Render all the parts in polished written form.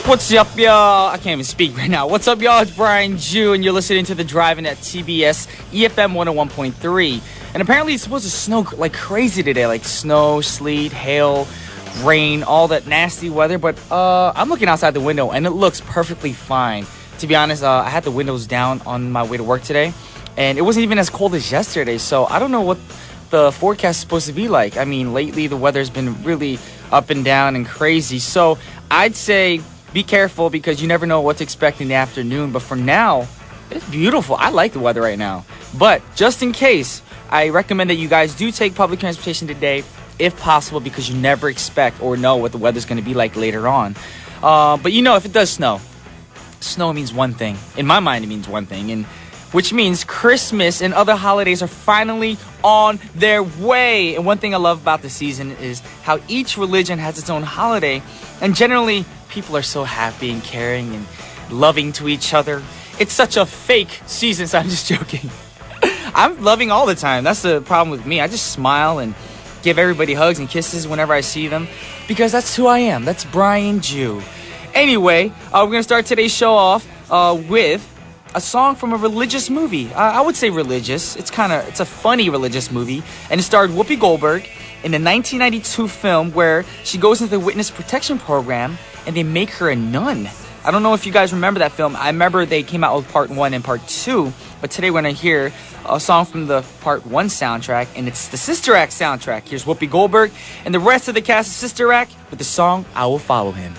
What's up, y'all? I can't even speak right now. What's up, y'all? It's Brian Jew, and you're listening to The Drive-In at TBS efm 101.3. And apparently it's supposed to snow like crazy today, like snow, sleet, hail, rain, all that nasty weather. But I'm looking outside the window, and it looks perfectly fine. To be honest, I had the windows down on my way to work today, and it wasn't even as cold as yesterday. So I don't know what the forecast is supposed to be like. I mean, lately the weather's been really up and down and crazy. So I'd say be careful because you never know what to expect in the afternoon. But for now, it's beautiful. I like the weather right now. But just in case, I recommend that you guys do take public transportation today if possible, because you never expect or know what the weather's going to be like later on. But you know, if it does snow means one thing. In my mind, it means one thing, and which means Christmas and other holidays are finally on their way. And one thing I love about the season is how each religion has its own holiday, and generally people are so happy and caring and loving to each other. It's such a fake season, so I'm just joking. I'm loving all the time. That's the problem with me. I just smile and give everybody hugs and kisses whenever I see them, because that's who I am. That's Brian Jew. Anyway, we're going to start today's show off with a song from a religious movie. I would say religious. It's a funny religious movie, and it starred Whoopi Goldberg in the 1992 film where she goes into the witness protection program and they make her a nun. I don't know if you guys remember that film. I remember they came out with part 1 and part 2, but today we're going to hear a song from the part 1 soundtrack, and it's the Sister Act soundtrack. Here's Whoopi Goldberg and the rest of the cast of Sister Act with the song I Will Follow Him.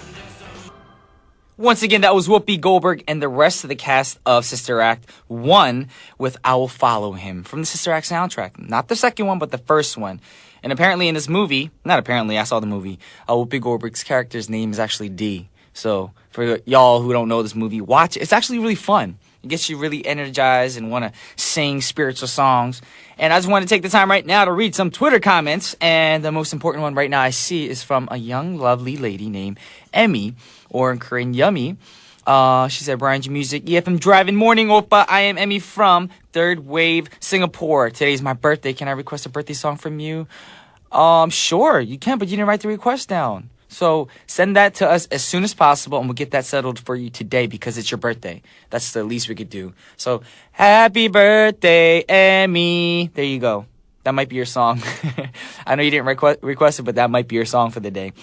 Once again, that was Whoopi Goldberg and the rest of the cast of Sister Act 1 with I Will Follow Him from the Sister Act soundtrack. Not the second one, but the first one. And apparently in this movie, not apparently, I saw the movie, Whoopi Goldberg's character's name is actually D. So for y'all who don't know this movie, watch it. It's actually really fun. It gets you really energized and want to sing spiritual songs. And I just want to take the time right now to read some Twitter comments. And the most important one right now I see is from a young, lovely lady named Emmy, or in Korean, Yummy. She said, Brian G Music, EFM Driving Morning Oppa. I am Emmy from Third Wave, Singapore. Today's my birthday. Can I request a birthday song from you? Sure, you can, but you didn't write the request down. So send that to us as soon as possible, and we'll get that settled for you today because it's your birthday. That's the least we could do. So happy birthday, Emmy. There you go. That might be your song. I know you didn't request it, but that might be your song for the day.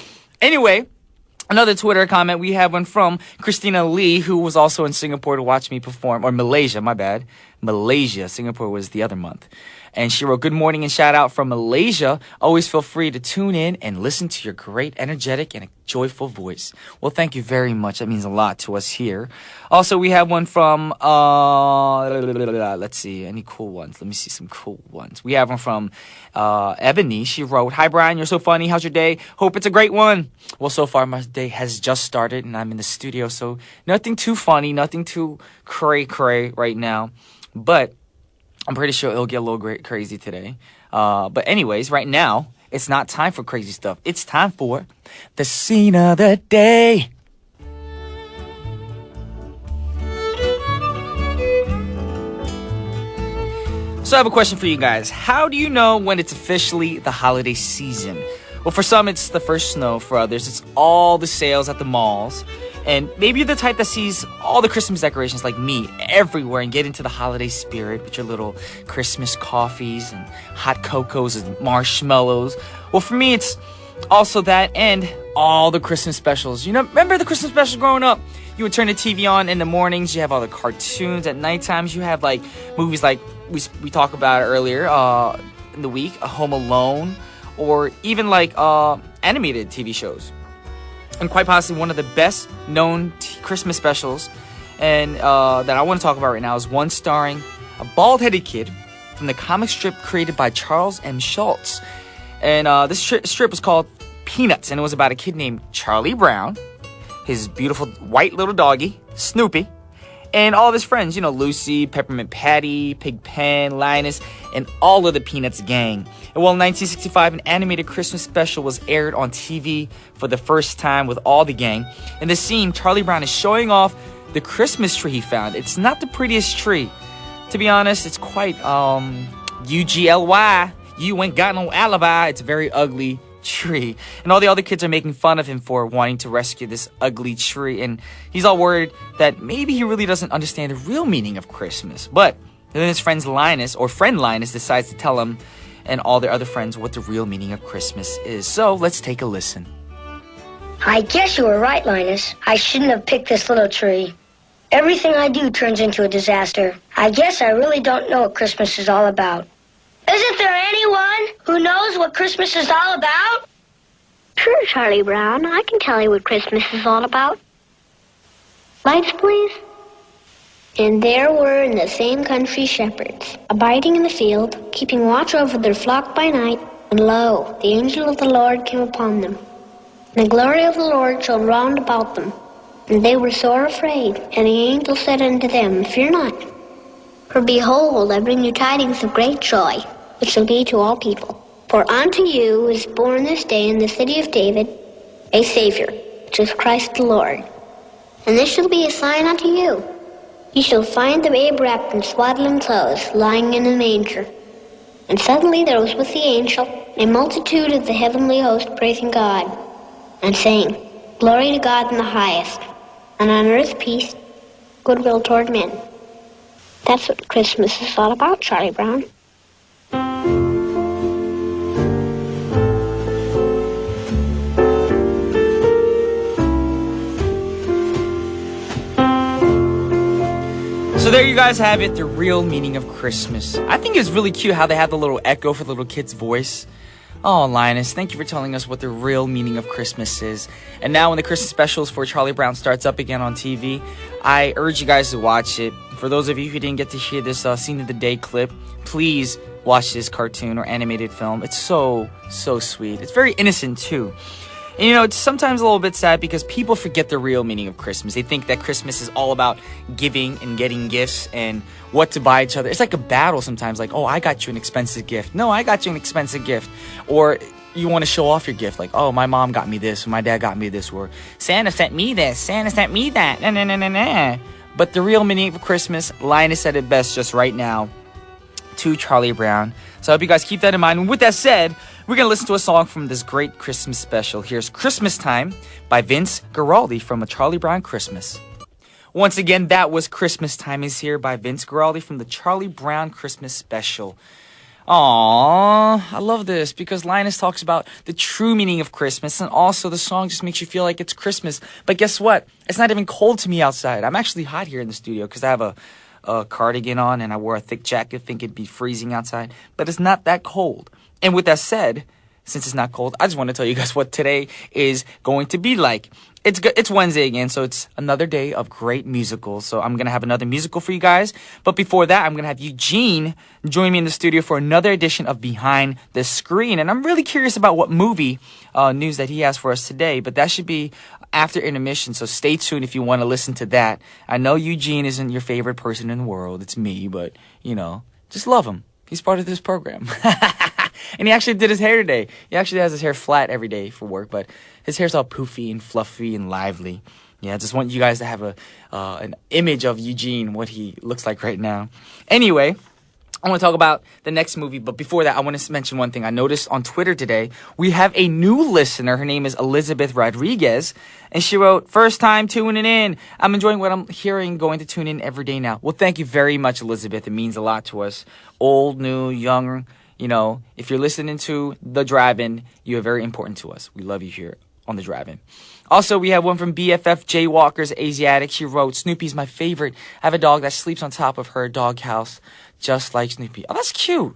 Anyway, another Twitter comment. We have one from Christina Lee, who was also in Singapore to watch me perform. Or Malaysia, my bad. Malaysia. Singapore was the other month. And she wrote, good morning and shout out from Malaysia. Always feel free to tune in and listen to your great, energetic, and joyful voice. Well, thank you very much. That means a lot to us here. Also, we have one from, let's see, any cool ones? Let me see some cool ones. We have one from Ebony. She wrote, hi, Brian, you're so funny. How's your day? Hope it's a great one. Well, so far, my day has just started, and I'm in the studio, so nothing too funny, nothing too cray-cray right now. But I'm pretty sure it'll get a little crazy today. But anyways, right now, it's not time for crazy stuff. It's time for the scene of the day. So I have a question for you guys. How do you know when it's officially the holiday season? Well, for some, it's the first snow. For others, it's all the sales at the malls. And maybe you're the type that sees all the Christmas decorations like me everywhere and get into the holiday spirit with your little Christmas coffees and hot cocos and marshmallows. Well, for me, it's also that and all the Christmas specials. You know, remember the Christmas specials growing up? You would turn the TV on in the mornings. You have all the cartoons. At night times, you have like movies like we talked about earlier in the week, Home Alone, or even like animated TV shows. And quite possibly one of the best known Christmas specials and that I want to talk about right now is one starring a bald-headed kid from the comic strip created by Charles M. Schulz. And this strip was called Peanuts, and it was about a kid named Charlie Brown, his beautiful white little doggy, Snoopy, and all of his friends, you know, Lucy, Peppermint Patty, Pigpen, Linus, and all of the Peanuts gang. And well, in 1965, an animated Christmas special was aired on TV for the first time with all the gang. In the scene, Charlie Brown is showing off the Christmas tree he found. It's not the prettiest tree. To be honest, it's quite, UGLY. You ain't got no alibi. It's very ugly, tree. And all the other kids are making fun of him for wanting to rescue this ugly tree. And he's all worried that maybe he really doesn't understand the real meaning of Christmas. But then his friend Linus decides to tell him and all their other friends what the real meaning of Christmas is. So let's take a listen. I guess you were right, Linus. I shouldn't have picked this little tree. Everything I do turns into a disaster. I guess I really don't know what Christmas is all about. Isn't there anyone who knows what Christmas is all about? Sure, Charlie Brown. I can tell you what Christmas is all about. Lights, please. And there were in the same country shepherds, abiding in the field, keeping watch over their flock by night. And lo, the angel of the Lord came upon them. And the glory of the Lord shone round about them. And they were sore afraid. And the angel said unto them, Fear not. For behold, I bring you tidings of great joy, which shall be to all people. For unto you is born this day in the city of David a Savior, which is Christ the Lord. And this shall be a sign unto you. Ye shall find the babe wrapped in swaddling clothes, lying in a manger. And suddenly there was with the angel a multitude of the heavenly host praising God, and saying, Glory to God in the highest, and on earth peace, goodwill toward men. That's what Christmas is all about, Charlie Brown. So there you guys have it, the real meaning of Christmas. I think it's really cute how they have the little echo for the little kid's voice. Oh, Linus, thank you for telling us what the real meaning of Christmas is. And now when the Christmas specials for Charlie Brown starts up again on TV, I urge you guys to watch it. For those of you who didn't get to hear this scene of the day clip, please watch this cartoon or animated film. It's so sweet. It's very innocent too. And it's sometimes a little bit sad because people forget the real meaning of Christmas. They think that Christmas is all about giving and getting gifts and what to buy each other. It's like a battle sometimes, like, oh, I got you an expensive gift. No, I got you an expensive gift. Or you want to show off your gift, like, oh, my mom got me this, or my dad got me this, or Santa sent me this, Santa sent me that. Nah. But the real meaning of Christmas, Linus said it best just right now to Charlie Brown. So I hope you guys keep that in mind. And with that said, we're going to listen to a song from this great Christmas special. Here's Christmas Time by Vince Guaraldi from A Charlie Brown Christmas. Once again, that was Christmas Time is Here by Vince Guaraldi from the Charlie Brown Christmas special. Aww, I love this because Linus talks about the true meaning of Christmas, and also the song just makes you feel like it's Christmas. But guess what? It's not even cold to me outside. I'm actually hot here in the studio because I have a cardigan on and I wore a thick jacket thinking it'd be freezing outside. But it's not that cold. And with that said, since it's not cold, I just want to tell you guys what today is going to be like. It's Wednesday again, so it's another day of great musicals. So I'm going to have another musical for you guys. But before that, I'm going to have Eugene join me in the studio for another edition of Behind the Screen. And I'm really curious about what movie news that he has for us today. But that should be after intermission, so stay tuned if you want to listen to that. I know Eugene isn't your favorite person in the world. It's me, but, just love him. He's part of this program. And he actually did his hair today. He actually has his hair flat every day for work, but his hair's all poofy and fluffy and lively. Yeah, I just want you guys to have an image of Eugene, what he looks like right now. Anyway, I want to talk about the next movie, but before that, I want to mention one thing. I noticed on Twitter today, we have a new listener. Her name is Elizabeth Rodriguez, and she wrote, first time tuning in. I'm enjoying what I'm hearing, going to tune in every day now. Well, thank you very much, Elizabeth. It means a lot to us. Old, new, young, if you're listening to The Drive-In, you are very important to us. We love you here on The Drive-In. Also, we have one from BFF Jaywalkers Asiatic. She wrote, Snoopy's my favorite. I have a dog that sleeps on top of her doghouse just like Snoopy. Oh, that's cute.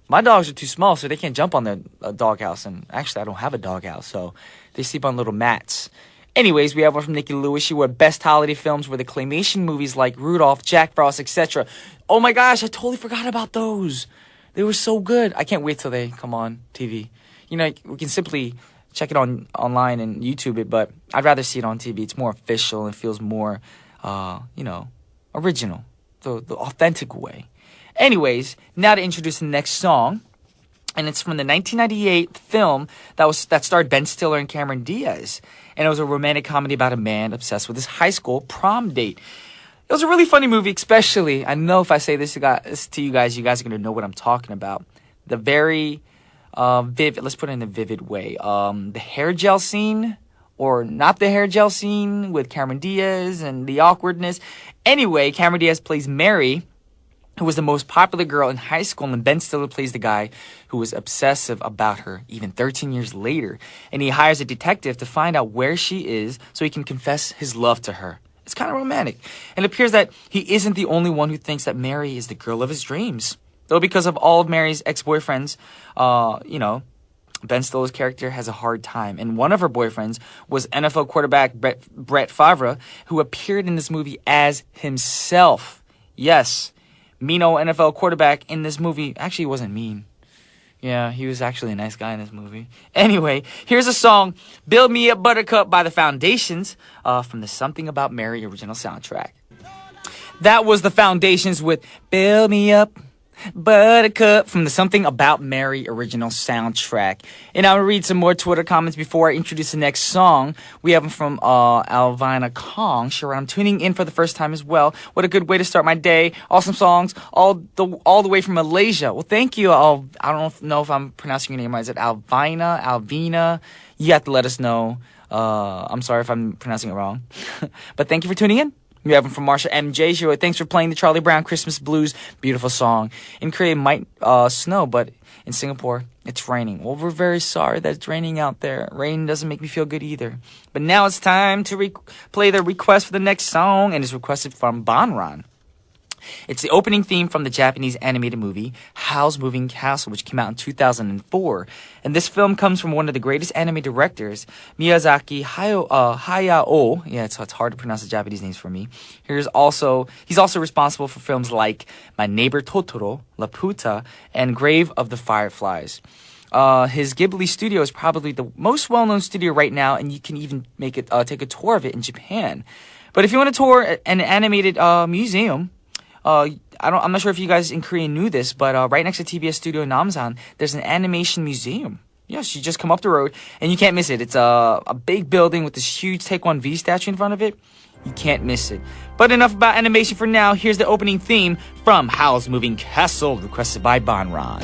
My dogs are too small, so they can't jump on the doghouse. And actually, I don't have a doghouse, so they sleep on little mats. Anyways, we have one from Nikki Lewis. She wrote, best holiday films were the claymation movies like Rudolph, Jack Frost, etc. Oh my gosh, I totally forgot about those. They were so good. I can't wait till they come on TV. We can simply check it online and YouTube it, but I'd rather see it on TV. It's more official and feels more, original, the authentic way. Anyways, now to introduce the next song, and it's from the 1998 film that starred Ben Stiller and Cameron Diaz, and it was a romantic comedy about a man obsessed with his high school prom date. It was a really funny movie, especially, I know if I say this to you guys are going to know what I'm talking about. The very Let's put it in a vivid way. The hair gel scene, or not the hair gel scene with Cameron Diaz and the awkwardness. Anyway, Cameron Diaz plays Mary, who was the most popular girl in high school, and Ben Stiller plays the guy who was obsessive about her even 13 years later. And he hires a detective to find out where she is so he can confess his love to her. It's kind of romantic. And it appears that he isn't the only one who thinks that Mary is the girl of his dreams. Though because of all of Mary's ex-boyfriends, Ben Stiller's character has a hard time. And one of her boyfriends was NFL quarterback Brett Favre, who appeared in this movie as himself. Yes, mean-o NFL quarterback in this movie. Actually, he wasn't mean. Yeah, he was actually a nice guy in this movie. Anyway, here's a song, Build Me Up Buttercup by the Foundations, from the Something About Mary original soundtrack. That was the Foundations with Build Me Up Buttercup from the Something About Mary original soundtrack. And I'll read some more Twitter comments before I introduce the next song. We have them from Alvina Kong. Sure, I'm tuning in for the first time as well. What a good way to start my day. Awesome songs all the way from Malaysia. Well, thank you. I don't know if I'm pronouncing your name right. Is it Alvina? You have to let us know. I'm sorry if I'm pronouncing it wrong. But thank you for tuning in. We have them from Marsha MJ. She wrote, thanks for playing the Charlie Brown Christmas Blues. Beautiful song. In Korea, it might snow, but in Singapore, it's raining. Well, we're very sorry that it's raining out there. Rain doesn't make me feel good either. But now it's time to play the request for the next song, and it's requested from Banran. It's the opening theme from the Japanese animated movie Howl's Moving Castle, which came out in 2004. And this film comes from one of the greatest anime directors, Miyazaki Hayao. Yeah, it's hard to pronounce the Japanese names for me. He's also responsible for films like My Neighbor Totoro, Laputa, and Grave of the Fireflies. His Ghibli studio is probably the most well-known studio right now, and you can even take a tour of it in Japan. But if you want to tour an animated museum, I'm not sure if you guys in Korea knew this, but right next to TBS Studio Namsan, there's an animation museum. Yes, you just come up the road, and you can't miss it. It's a big building with this huge Taekwondo statue in front of it. You can't miss it. But enough about animation for now. Here's the opening theme from Howl's Moving Castle, requested by Banran.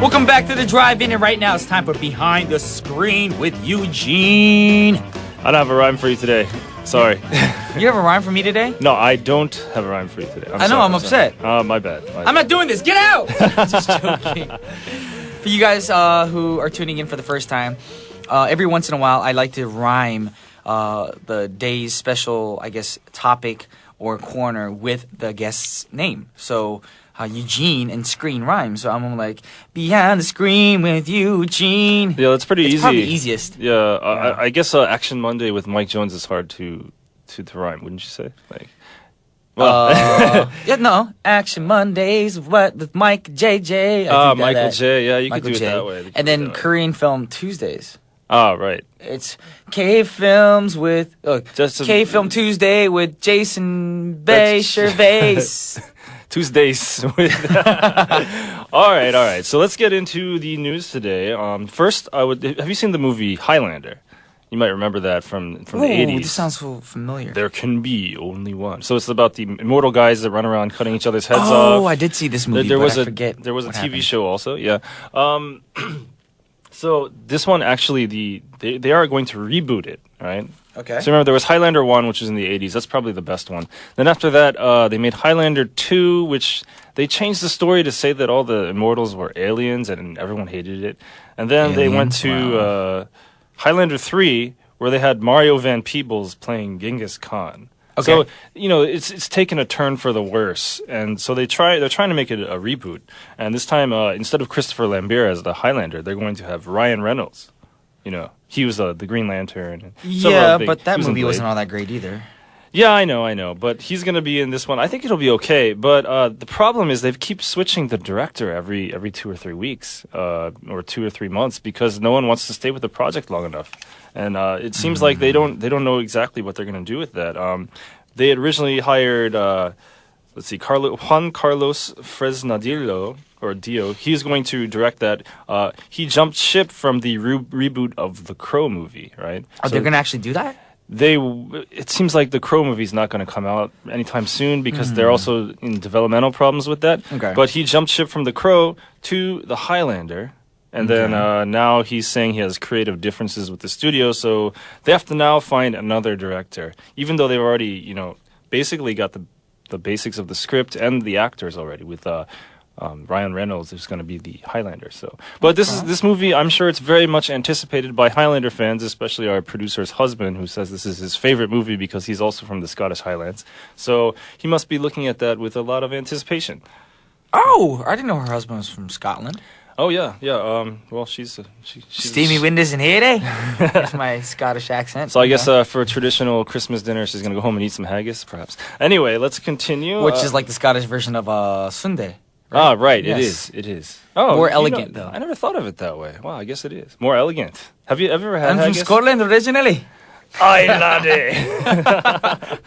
Welcome back to the drive-in, and right now it's time for Behind the Screen with Eugene. I don't have a rhyme for you today. Sorry. You have a rhyme for me today? No, I don't have a rhyme for you today. I'm upset. My bad. I'm not doing this. Get out! Just joking. For you guys who are tuning in for the first time, every once in a while I like to rhyme the day's special, I guess, topic or corner with the guest's name. So Eugene and screen rhyme. So I'm like, behind the screen with Eugene. Yeah, that's pretty easy. It's probably the easiest. Yeah, I guess Action Monday with Mike Jones is hard to rhyme, wouldn't you say? Like, well, Action Mondays with Mike JJ. Michael J. Yeah, you Michael could do J. it that way. And then Korean Film Tuesdays. Oh, right. It's K-Films with K-Film Tuesday with Jason Bay Gervais. Tuesdays. All right. So let's get into the news today. First, have you seen the movie Highlander? You might remember that from the 80s. This sounds so familiar. There can be only one. So it's about the immortal guys that run around cutting each other's heads off. Oh, I did see this movie, There was a TV happened. Show also, yeah. So this one actually, they are going to reboot it, right? Okay. So remember, there was Highlander 1, which was in the 80s. That's probably the best one. Then after that, they made Highlander 2, which they changed the story to say that all the immortals were aliens and everyone hated it. And then they went to Highlander 3, where they had Mario Van Peebles playing Genghis Khan. Okay. So, it's taken a turn for the worse. And so they're trying to make it a reboot. And this time, instead of Christopher Lambert as the Highlander, they're going to have Ryan Reynolds. He was the Green Lantern. But that movie wasn't all that great either. Yeah, I know. But he's going to be in this one. I think it'll be okay. But the problem is they keep switching the director every 2 or 3 weeks or 2 or 3 months because no one wants to stay with the project long enough. And it seems like they don't know exactly what they're going to do with that. They had originally hired, Juan Carlos Fresnadillo, or Dio. He's going to direct that. He jumped ship from the reboot of the Crow movie, right? Oh, they're going to actually do that? It seems like the Crow movie's not going to come out anytime soon because they're also in developmental problems with that. Okay. But he jumped ship from the Crow to the Highlander, And then now he's saying he has creative differences with the studio, so they have to now find another director, even though they've already, basically got the basics of the script and the actors already with Ryan Reynolds, who's going to be the Highlander. But this movie, I'm sure it's very much anticipated by Highlander fans, especially our producer's husband, who says this is his favorite movie because he's also from the Scottish Highlands. So he must be looking at that with a lot of anticipation. Oh, I didn't know her husband was from Scotland. Oh, yeah. Well, she's Steamy windows in here, eh? That's my Scottish accent. So I guess for a traditional Christmas dinner, she's going to go home and eat some haggis, perhaps. Anyway, let's continue. Which is like the Scottish version of Sunday. Right? Ah, right. Yes. It is. Oh, more elegant, though. I never thought of it that way. Wow, I guess it is. More elegant. Have you ever had I'm haggis? from Scotland originally. Aye, laddie.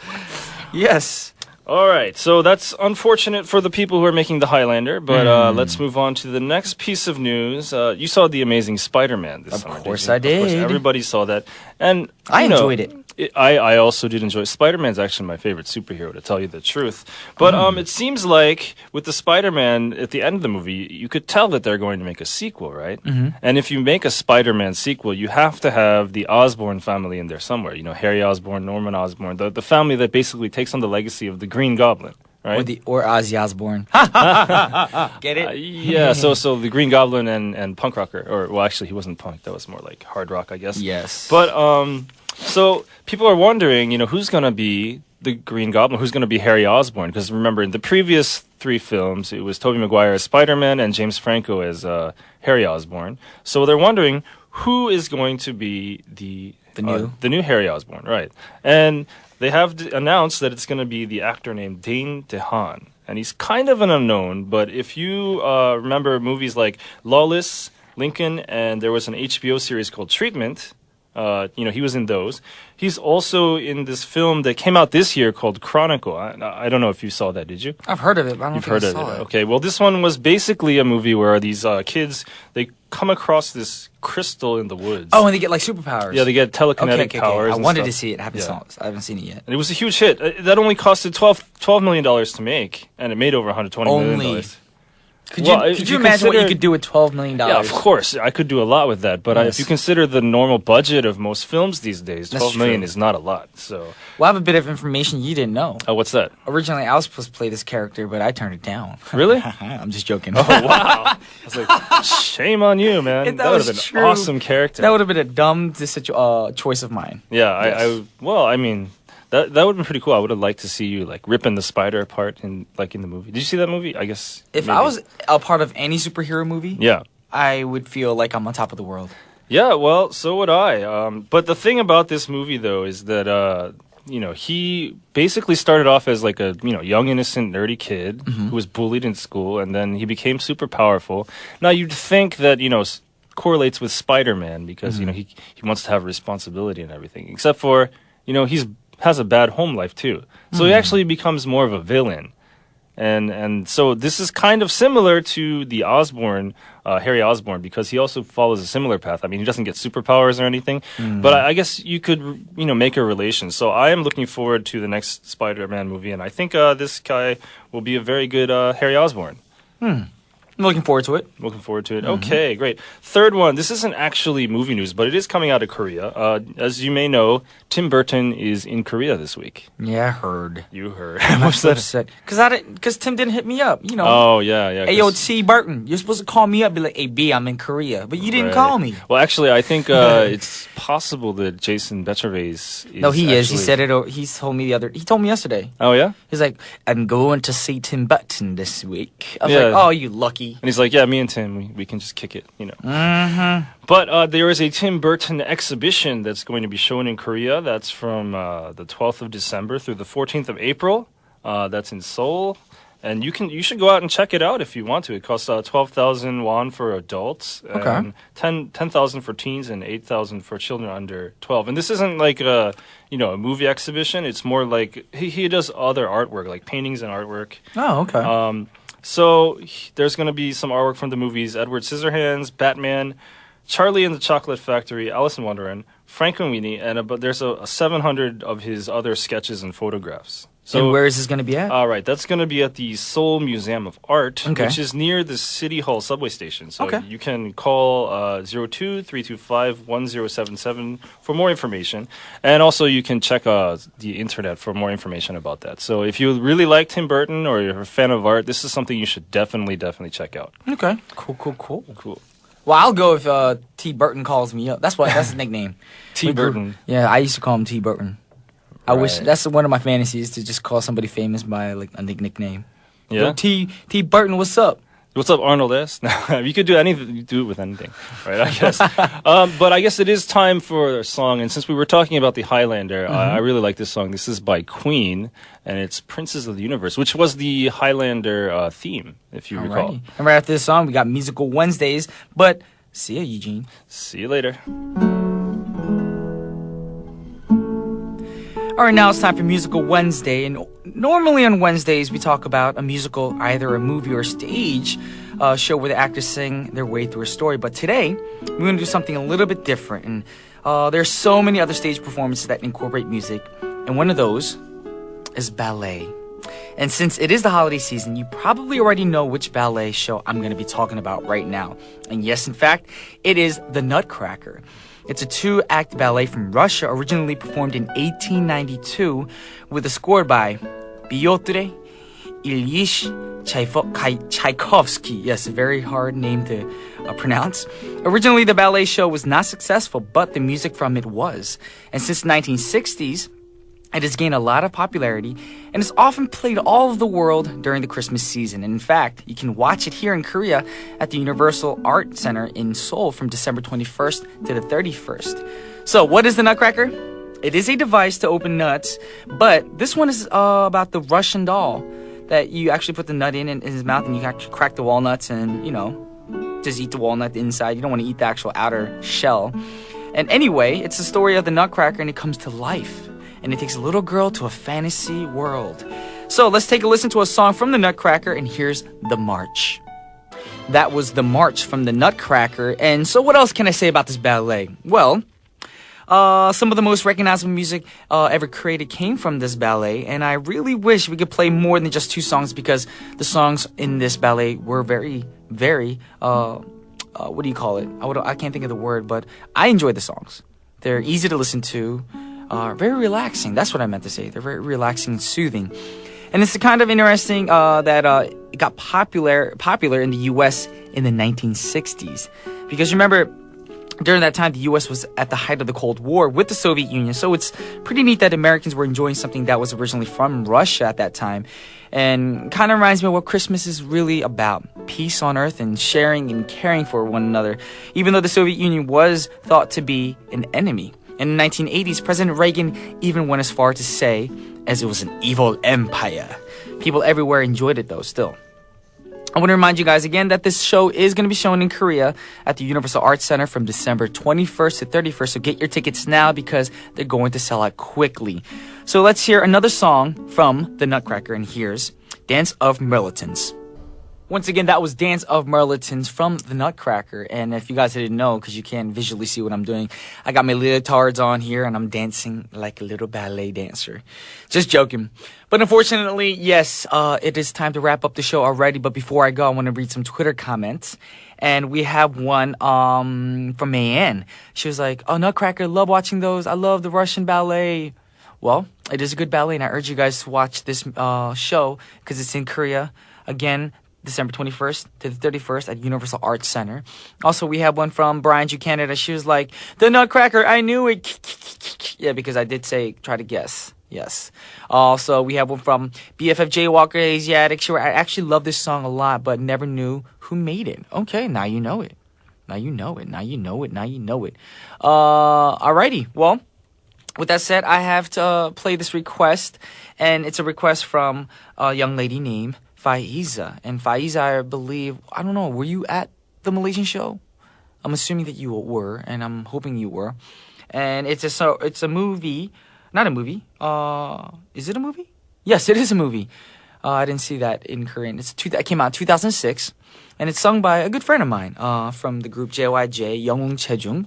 Yes. All right, so that's unfortunate for the people who are making the Highlander, but let's move on to the next piece of news. You saw The Amazing Spider-Man this summer, Of course didn't you? I did. Of course, everybody saw that. And I enjoyed it. I also did enjoy it. Spider-Man's actually my favorite superhero, to tell you the truth. But it seems like with the Spider-Man, at the end of the movie, you could tell that they're going to make a sequel, right? Mm-hmm. And if you make a Spider-Man sequel, you have to have the Osborn family in there somewhere. Harry Osborn, Norman Osborn, the family that basically takes on the legacy of the Green Goblin. Right? Or Ozzy Osbourne. Get it? Yeah, so the Green Goblin and punk rocker, actually he wasn't punk, that was more like hard rock, I guess. Yes. But so people are wondering, who's going to be the Green Goblin, who's going to be Harry Osborn? Because remember, in the previous 3 films, it was Tobey Maguire as Spider-Man and James Franco as Harry Osborn. So they're wondering who is going to be the new Harry Osborn, right? And they have announced that it's going to be the actor named Dane DeHaan. And he's kind of an unknown, but if you remember movies like Lawless, Lincoln, and there was an HBO series called Treatment, he was in those. He's also in this film that came out this year called Chronicle. I don't know if you saw that, did you? I've heard of it, but I don't think I saw it. Okay, well, this one was basically a movie where these kids, they come across this crystal in the woods. Oh, and they get like superpowers. Yeah, they get telekinetic powers. I wanted to see it. I haven't seen it yet. And it was a huge hit. That only costed $12 million to make, and it made over $120 million. Could you imagine what you could do with $12 million? Yeah, of course. I could do a lot with that. But if you consider the normal budget of most films these days, $12 million is not a lot. So, I have a bit of information you didn't know. Oh, what's that? Originally, I was supposed to play this character, but I turned it down. Really? I'm just joking. Oh, wow. I was like, shame on you, man. That would have been an awesome character. That would have been a dumb choice of mine. Yeah, That would have been pretty cool. I would have liked to see you like ripping the spider apart in the movie. Did you see that movie? I guess if I was a part of any superhero movie, I would feel like I'm on top of the world. Yeah, well, so would I. But the thing about this movie though is that he basically started off as like a young innocent nerdy kid who was bullied in school, and then he became super powerful. Now you'd think that correlates with Spider-Man because he wants to have responsibility and everything, except for he's has a bad home life too. So he actually becomes more of a villain. And so this is kind of similar to the Osborn, Harry Osborn, because he also follows a similar path. I mean, he doesn't get superpowers or anything, but I guess you could, make a relation. So I am looking forward to the next Spider-Man movie, and I think this guy will be a very good Harry Osborn. I'm looking forward to it. Okay, great. Third one. This isn't actually movie news, but it is coming out of Korea. As you may know, Tim Burton is in Korea this week. Yeah, I heard. You heard. I'm so upset. Because Tim didn't hit me up, Oh, yeah. Hey, yo, T. Burton, you're supposed to call me up, be like, hey, B, I'm in Korea. But you didn't call me. Well, actually, I think it's possible that Jason Becervez is. No, he is. He said it. He told me yesterday. Oh, yeah? He's like, I'm going to see Tim Burton this week. I was like, oh, you lucky. And he's like, yeah, me and Tim, we can just kick it, But there is a Tim Burton exhibition that's going to be shown in Korea. That's from the 12th of December through the 14th of April. That's in Seoul. And you should go out and check it out if you want to. It costs 12,000 won for adults, and 10,000 for teens, and 8,000 for children under 12. And this isn't like a movie exhibition. It's more like he does other artwork, like paintings and artwork. Oh, okay. So there's going to be some artwork from the movies Edward Scissorhands, Batman, Charlie and the Chocolate Factory, Alice in Wonderland, Frankenweenie, and there's a 700 of his other sketches and photographs. So where is this going to be at? All right, that's going to be at the Seoul Museum of Art, Okay. which is near the City Hall subway station. So Okay. you can call 02-325-1077 for more information. And also you can check the internet for more information about that. So if you really like Tim Burton or you're a fan of art, this is something you should definitely check out. Okay. Cool. Cool. Well, I'll go if T. Burton calls me up. That's his nickname. T. Burton. Yeah, I used to call him T. Burton. I wish Right. that's one of my fantasies to just call somebody famous by like a nickname. Yeah. Yo, T. Burton, what's up? What's up, Arnold S? You could do anything. You do it with anything, right? I guess. But I guess it is time for a song. And since we were talking about the Highlander, I really like this song. This is by Queen, and it's "Princes of the Universe," which was the Highlander theme, if you recall. Alrighty. And right after this song, we got Musical Wednesdays. But see ya, Eugene. See you later. All right, now it's time for Musical Wednesday. And normally on Wednesdays, we talk about a musical, either a movie or a stage show where the actors sing their way through a story. But today, we're going to do something a little bit different. And there's so many other stage performances that incorporate music. And one of those is ballet. And since it is the holiday season, you probably already know which ballet show I'm going to be talking about right now. And yes, in fact, it is The Nutcracker. It's a 2-act ballet from Russia, originally performed in 1892, with a score by Pyotr Ilyich Tchaikovsky. Yes, a very hard name to pronounce. Originally, the ballet show was not successful, but the music from it was. And since the 1960s, it has gained a lot of popularity and is often played all over the world during the Christmas season. And in fact, you can watch it here in Korea at the Universal Art Center in Seoul from December 21st to the 31st. So what is the Nutcracker? It is a device to open nuts, but this one is about the Russian doll that you actually put the nut in his mouth and you actually crack the walnuts and, just eat the walnut inside. You don't want to eat the actual outer shell. And anyway, it's the story of the Nutcracker and it comes to life. And it takes a little girl to a fantasy world. So let's take a listen to a song from the Nutcracker, and here's The March. That was The March from the Nutcracker. And so what else can I say about this ballet? Well, some of the most recognizable music ever created came from this ballet, and I really wish we could play more than just 2 songs because the songs in this ballet were very, very, what do you call it? I can't think of the word, but I enjoyed the songs. They're easy to listen to. Very relaxing. That's what I meant to say. They're very relaxing and soothing. And it's kind of interesting that it got popular in the U.S. in the 1960s. Because remember, during that time, the U.S. was at the height of the Cold War with the Soviet Union. So it's pretty neat that Americans were enjoying something that was originally from Russia at that time. And kind of reminds me of what Christmas is really about. Peace on earth and sharing and caring for one another. Even though the Soviet Union was thought to be an enemy. In the 1980s, President Reagan even went as far to say, as it was an evil empire. People everywhere enjoyed it, though, still. I want to remind you guys again that this show is going to be shown in Korea at the Universal Arts Center from December 21st to 31st. So get your tickets now because they're going to sell out quickly. So let's hear another song from The Nutcracker, and here's Dance of Mirlitons. Once again, that was Dance of Mirlitons from The Nutcracker. And if you guys didn't know, because you can't visually see what I'm doing, I got my leotards on here and I'm dancing like a little ballet dancer. Just joking. But unfortunately, yes, it is time to wrap up the show already. But before I go, I want to read some Twitter comments. And we have one from Mayanne. She was like, "Oh, Nutcracker, love watching those. I love the Russian ballet." Well, it is a good ballet, and I urge you guys to watch this show because it's in Korea. Again, December 21st to the 31st at Universal Arts Center. Also, we have one from Brian Ju Canada. She was like, "The Nutcracker, I knew it." Yeah, because I did say, try to guess. Yes. Also, we have one from BFF Walker Asiatic. Sure, I actually love this song a lot, but never knew who made it. Okay, now you know it. Now you know it. Now you know it. Now you know it. Alrighty. Well, with that said, I have to play this request, and it's a request from a young lady named Faiza. And Faiza, I believe, I don't know, were you at the Malaysian show? I'm assuming that you were, and I'm hoping you were. And it's a movie, not a movie. Is it a movie? Yes, it is a movie. I didn't see that in Korean. It came out in 2006, and it's sung by a good friend of mine from the group JYJ, 영웅 체중.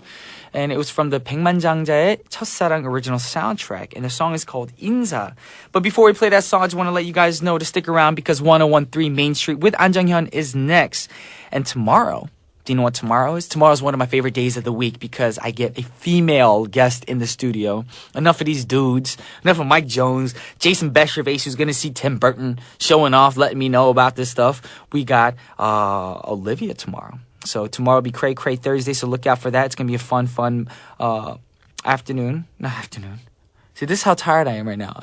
And it was from the 백만장자의 첫사랑 original soundtrack. And the song is called 인사. But before we play that song, I just want to let you guys know to stick around because 1013 Main Street with An Jung-hyun is next. And tomorrow, do you know what tomorrow is? Tomorrow is one of my favorite days of the week because I get a female guest in the studio. Enough of these dudes. Enough of Mike Jones, Jason Beschervace, who's going to see Tim Burton showing off, letting me know about this stuff. We got Olivia tomorrow. So tomorrow will be Cray Cray Thursday, so look out for that. It's going to be a fun afternoon. Not afternoon. See, this is how tired I am right now.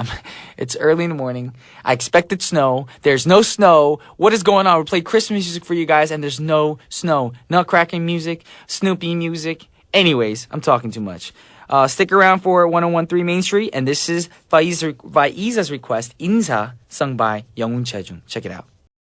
It's early in the morning. I expected snow. There's no snow. What is going on? We played Christmas music for you guys, and there's no snow. Nutcracking music, Snoopy music. Anyways, I'm talking too much. Stick around for 1013 Main Street, and this is Vaiza's request, 인사, sung by 영웅 체중. Check it out.